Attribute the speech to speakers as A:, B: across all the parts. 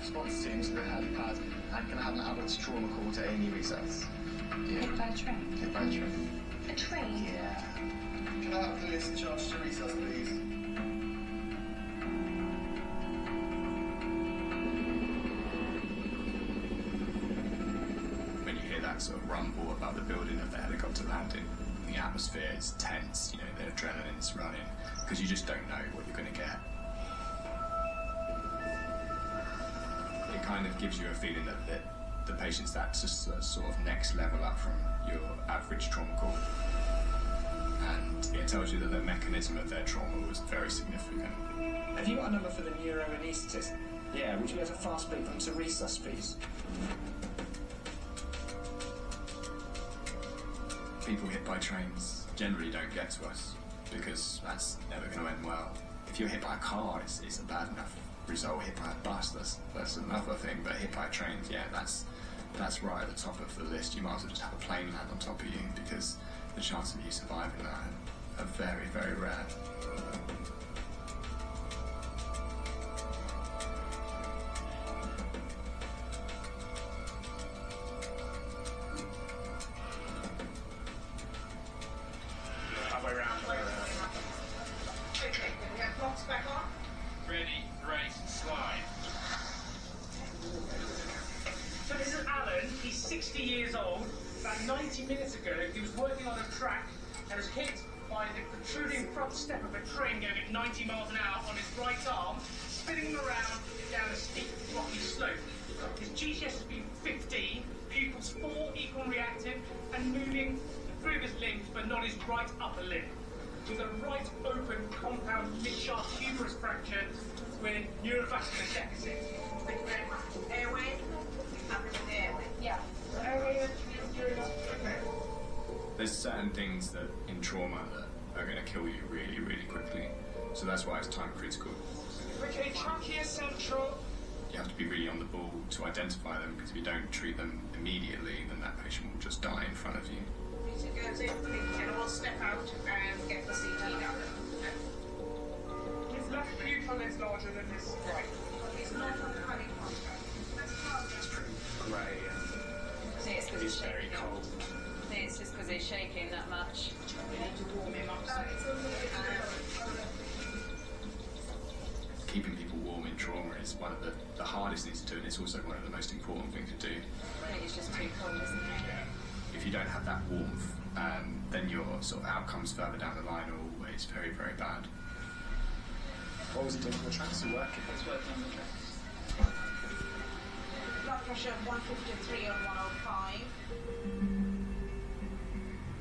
A: response team to the helipad and can I have an ambulance trauma call to A&E recess? Yeah.
B: Hit by a train?
A: Hit by a train.
B: A train?
A: Yeah. Can I have the list charged to recess, please?
C: When you hear that sort of rumble above the building of the helicopter landing, the atmosphere is tense, you know, the adrenaline's running, because you just don't know what you're going to get. It kind of gives you a feeling that the patient's that's just a sort of next level up from your average trauma call. And it tells you that the mechanism of their trauma was very significant.
D: Have you got a number for the neuroanaesthetist? Yeah, would you be able to fast speak them to resus, please?
C: People hit by trains generally don't get to us because that's never going to end well. If you're hit by a car, it's a bad enough result. Hit by a bus, that's another thing. But hit by trains, yeah, that's right at the top of the list. You might as well just have a plane land on top of you because the chances of you surviving that are very, very rare.
E: Halfway round.
F: Okay, can we have clocks back on?
E: Ready, brace, slide. So this is Alan, he's 60 years old. About 90 minutes ago, he was working on a track and was hit by the protruding front step of a train going at 90 miles an hour on his right arm, spinning him around down a steep, rocky slope. His GCS has been 15, pupils 4, equal and reactive, and moving through his limbs, but not his right upper limb. With a right open compound mid-shaft humerus fracture with neurovascular deficit.
F: Thank you very much. Airway? Happened with the airway.
B: Yeah.
E: Airway, okay.
C: There's certain things that in trauma that are going to kill you really, really quickly. So that's why it's time critical.
E: Okay, trachea central.
C: You have to be really on the ball to identify them because if you don't treat them immediately, then that patient will just die in front of you.
F: Peter goes in, we can all step out and get the CT done.
E: His left pupil is larger than his right.
F: He's not on chronic contact.
C: It's pretty grey
G: See, it's
C: and
G: because
C: it's very cold.
G: it's just because he's shaking that much.
F: We need to warm him up.
C: Keeping people warm in trauma is one of the hardest things to do, and it's also one of the most important things to do.
G: I think it's just too cold, isn't it?
C: If you don't have that warmth, then your sort of outcomes further down the line are always very, very bad.
D: What was he doing on the tracks? He working?
G: He's working on the tracks.
F: Blood pressure 153 on 105.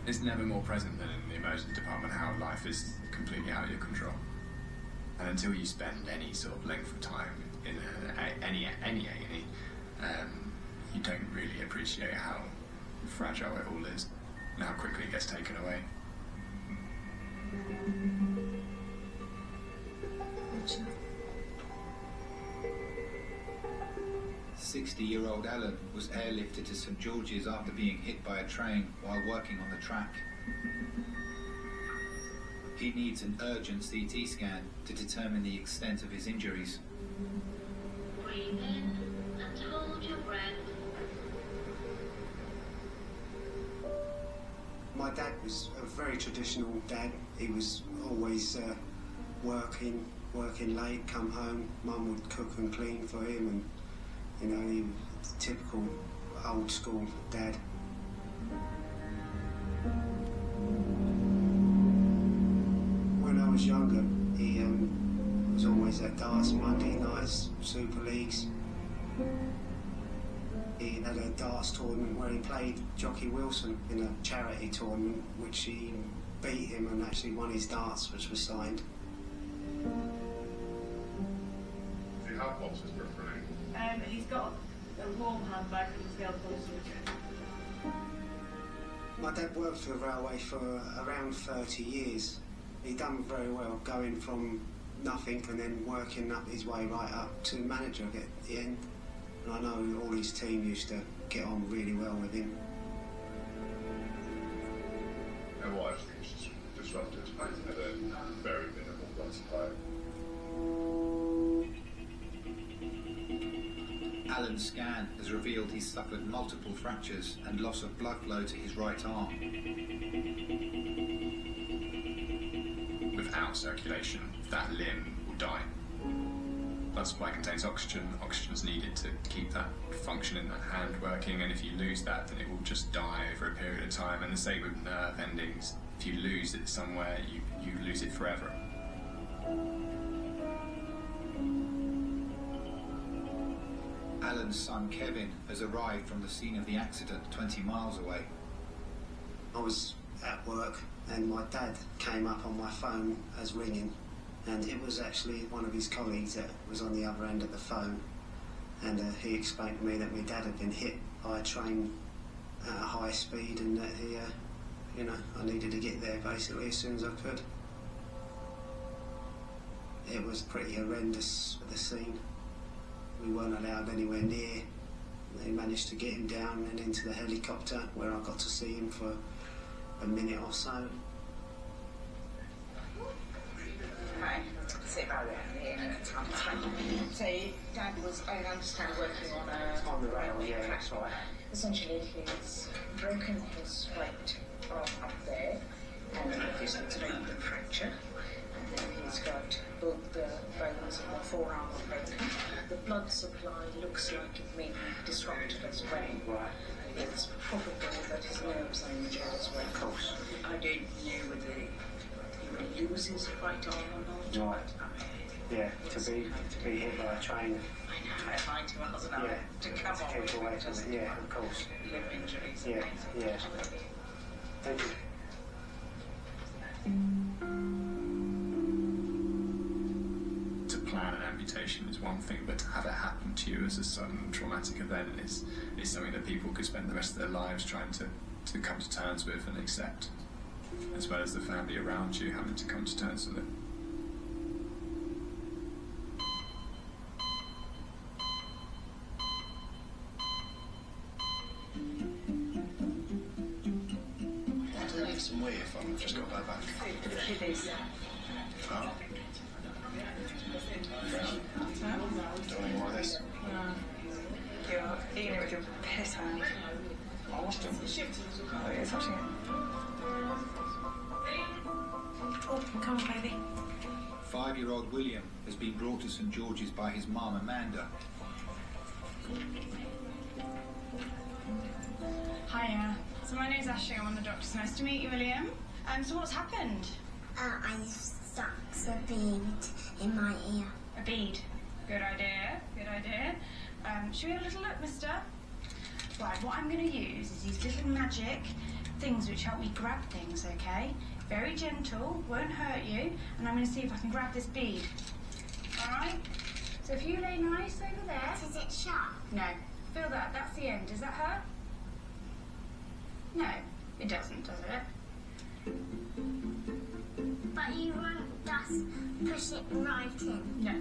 C: It's never more present than in the emergency department how life is completely out of your control. And until you spend any sort of length of time in any A&E, you don't really appreciate how fragile it all is and how quickly it gets taken away.
H: 60-year-old Alan was airlifted to St George's after being hit by a train while working on the track. He needs an urgent CT scan to determine the extent of his injuries.
I: Breathe in and hold your breath.
J: My dad was a very traditional dad. He was always working late, come home, Mum would cook and clean for him, and you know, he was a typical old school dad. When I was younger, he was always at darts Monday nights, Super Leagues. He had a darts tournament where he played Jockey Wilson in a charity tournament, which he beat him and actually won his darts, which was signed.
K: Do you have boxes preferably?
B: He's got a warm handbag and he's got a
J: My dad worked for the railway for around 30 years. He done very well, going from nothing and then working up his way right up to manager at the end. And I know all his team used to get on really well with him.
K: And what I think is just disrupted at a very minimal blood supply.
H: Alan's scan has revealed he's suffered multiple fractures and loss of blood flow to his right arm.
C: Without circulation, that limb will die. Blood supply contains oxygen. Oxygen is needed to keep that function in that hand working, and if you lose that, then it will just die over a period of time. And the same with nerve endings. If you lose it somewhere, you lose it forever.
H: Alan's son Kevin has arrived from the scene of the accident 20 miles away.
J: I was at work and my dad came up on my phone as ringing, and it was actually one of his colleagues that was on the other end of the phone, and he explained to me that my dad had been hit by a train at a high speed and that he, I needed to get there basically as soon as I could. It was pretty horrendous for the scene. We weren't allowed anywhere near. They managed to get him down and into the helicopter where I got to see him for a minute or so.
F: Hi, sit right around here. So Dad was, I understand, working on
J: the rail, yeah, that's right.
F: Essentially, he's broken his right arm up there, and obviously it's an open fracture. And then he's got both the bones in the forearm are broken. The blood supply looks like it may be disrupted as well.
J: Right.
F: It's probable that his nerves are injured as well.
J: Of course.
F: I don't know whether he will lose his right arm or not.
J: Right. Yeah, to be hit by a train.
F: I know, at 90 miles an hour.
J: Yeah.
F: To come on
J: Keep
F: with
J: away
F: it,
J: from
F: just
J: it. Yeah, of course.
F: limb injuries.
J: Yeah, yeah. Thank you.
C: To plan an amputation is one thing, but to have it happen to you as a sudden traumatic event is something that people could spend the rest of their lives trying to come to terms with and accept, as well as the family around you having to come to terms with it.
A: I do need some wee if I've just got that back.
G: It is.
A: Oh. Don't any more of this.
G: You're eating it with your piss hand.
A: I must have.
G: Oh, you're touching it. Oh, come on, baby.
H: 5-year-old William has been brought to St George's by his mum Amanda.
L: Hiya. So my name's Ashley, I'm one of the doctors. Nice to meet you, William. So what's happened?
I: I stuck a bead in my ear.
L: A bead. Good idea, good idea. Should we have a little look, mister? Right, what I'm going to use is these little magic things which help me grab things, okay? Very gentle, won't hurt you, and I'm going to see if I can grab this bead. Alright? So if you lay nice over there...
I: Is it sharp?
L: No. Feel that, that's the end. Does that hurt? No, it doesn't, does it?
I: But you won't just push it right in.
L: No.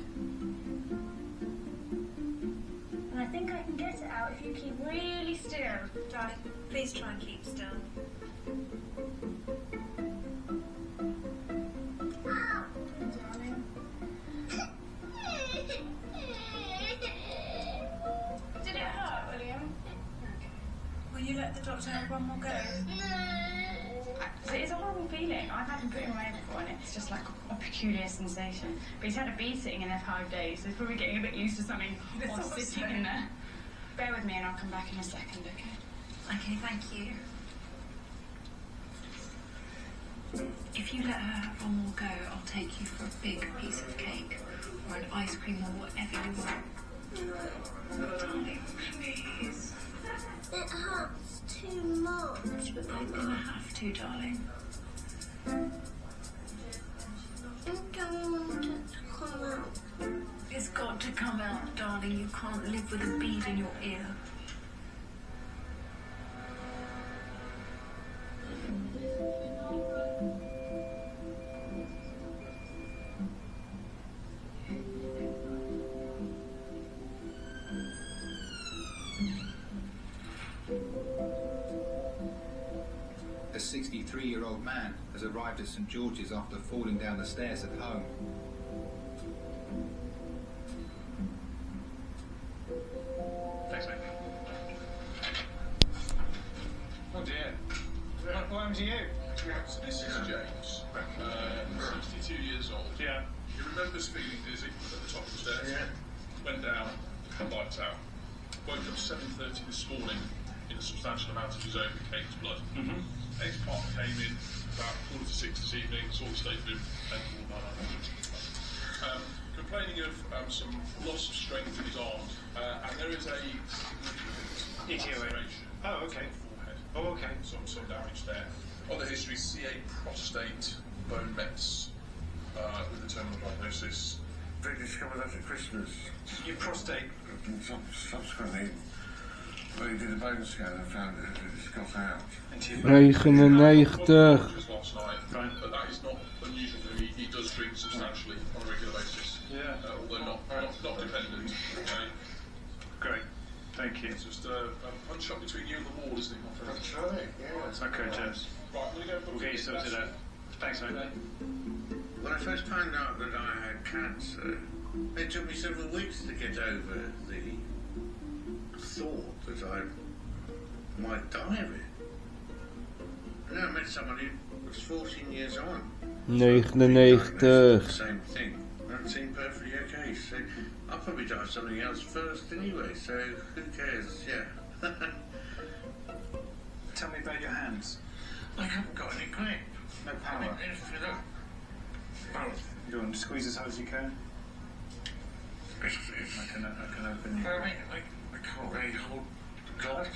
L: And I think I can get it out if you keep really still.
B: Darling, please try and keep still.
I: Ow!
L: Darling. Did it hurt, William?
B: Will you let the doctor have one more go?
L: So it's a horrible feeling. I've had him put him away before, and it's just like a peculiar sensation. But he's had a bead sitting in there 5 days, so he's probably getting a bit used to something while sitting in there. Bear with me, and I'll come back in a second, okay?
B: Okay, thank you. If you let her have one more go, I'll take you for a big piece of cake or an ice cream or whatever you want. Darling, please.
I: It hurts too much.
B: I'm gonna have to, darling.
I: I don't want it to come out.
B: It's got to come out, darling. You can't live with a bead in your ear.
H: A 63-year-old man has arrived at St George's after falling down the stairs at home.
M: belong to you.
K: So this is James, 62 years old.
M: Yeah.
K: He remembers feeling dizzy at the top of the stairs. Yeah. Went down, lights out. Woke up 7:30 this morning in a substantial amount of his own caked blood. Ex-partner came in about 5:45 this evening, saw the state of him, and all that. Complaining of some loss of strength in his arms, and there is a
M: ETOA. Oh, okay.
K: Forehead.
M: Oh, okay.
K: Some damage there. On the history, CA prostate bone mets with a terminal diagnosis.
N: They discovered that at Christmas.
M: Your prostate?
N: Subsequently, they did a bone scan and found it had got out.
O: 99.
K: Last night, but that is not unusual for him. He does drink substantially on a regular basis.
M: Yeah.
K: Although not dependent. Okay.
M: Great. Thank you.
K: It's just a punch up between you and the wall, isn't it, my friend?
N: That's right, yeah.
M: Okay, James.
K: Right, I'm going to go
M: We'll get you sorted out. Thanks, mate.
N: When I first found out that I had cancer, it took me several weeks to get over the thought that I might die of it. And then I met someone who was 14 years on.
O: 99.
N: The same thing. That seemed perfectly okay. So I'll probably die of something else first anyway, so who cares? Yeah.
M: Tell me about your hands.
N: I haven't got any grip.
M: No power.
N: I mean, if you look. Well,
M: You want to squeeze as hard as you can?
N: it's,
M: I can open you.
N: I mean, I can't really hold the glasses.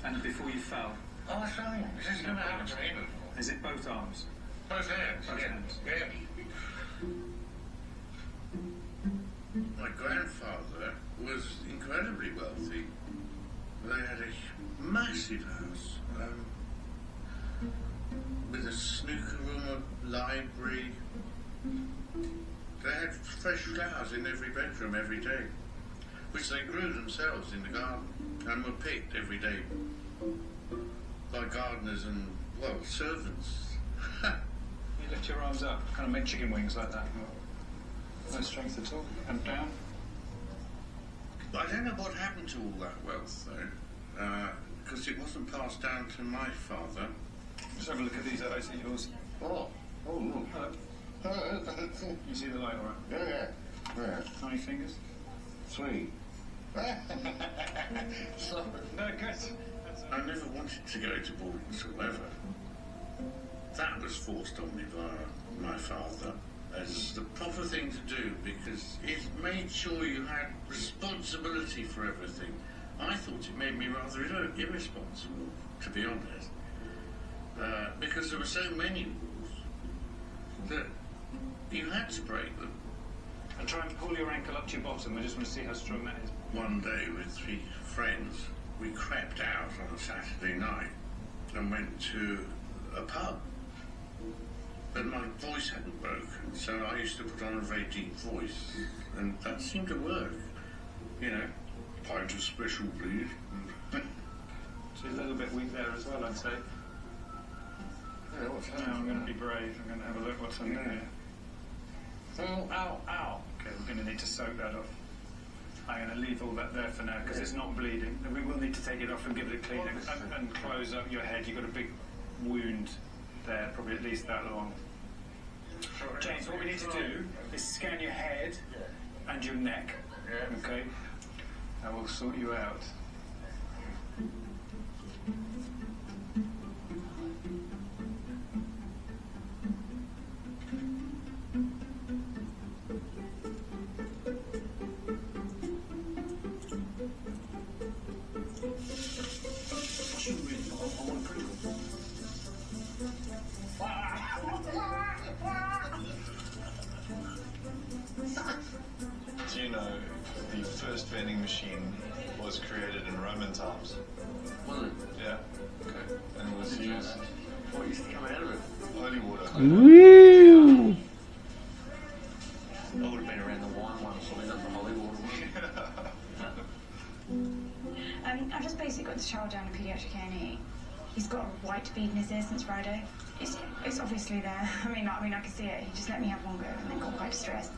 M: And before you fell,
N: Oh, that's fine. This is never happened to me before.
M: is it both arms?
N: Both hands.
M: Both
N: Yeah.
M: hands.
N: Yeah. My grandfather was incredibly wealthy. They had a massive house with a snooker room, a library. They had fresh flowers in every bedroom every day, which they grew themselves in the garden and were picked every day by gardeners and, well, servants.
M: You lift your arms up, kind of make chicken wings like that. No strength at all. And down.
N: I don't know what happened to all that wealth, though, because it wasn't passed down to my father.
M: Just have a look at these eyes of yours.
N: Oh, look.
M: Hello. You see the light, all right?
N: Yeah.
M: How many fingers?
N: 3.
M: No, good.
N: I never wanted to go to boarding school ever. That was forced on me by my father as the proper thing to do because it made sure you had responsibility for everything. I thought it made me rather irresponsible, to be honest, because there were so many rules that you had to break them.
M: And try and pull your ankle up to your bottom. I just want to see how strong that is.
N: One day with 3 friends, we crept out on a Saturday night and went to a pub. But my voice hadn't broken, so I used to put on a very deep voice, and that seemed to work. You know, pint of special, please.
M: She's a little bit weak there as well, I'd say.
N: Yeah, what's that?
M: Now I'm going to be brave. I'm going to have a look what's on here. Oh, ow. Okay, we're going to need to soak that off. I'm going to leave all that there for now because it's not bleeding. And we will need to take it off and give it a clean and close up your head. You've got a big wound there, probably at least that long. James, what we need to do is scan your head and your neck. Okay? And we'll sort you out.
P: Do you know the first vending machine was created in Roman times?
N: Was it?
P: Yeah. Okay. And it was used.
N: What used to come out of it?
P: Holy water.
O: Woo!
N: I would have been around the wine one, so not the holy water one.
L: I've just basically got the child down in paediatric A&E. He's got a white bead in his ear since Friday. It's obviously there. I mean, I can see it. He just let me have one go and then got quite distressed.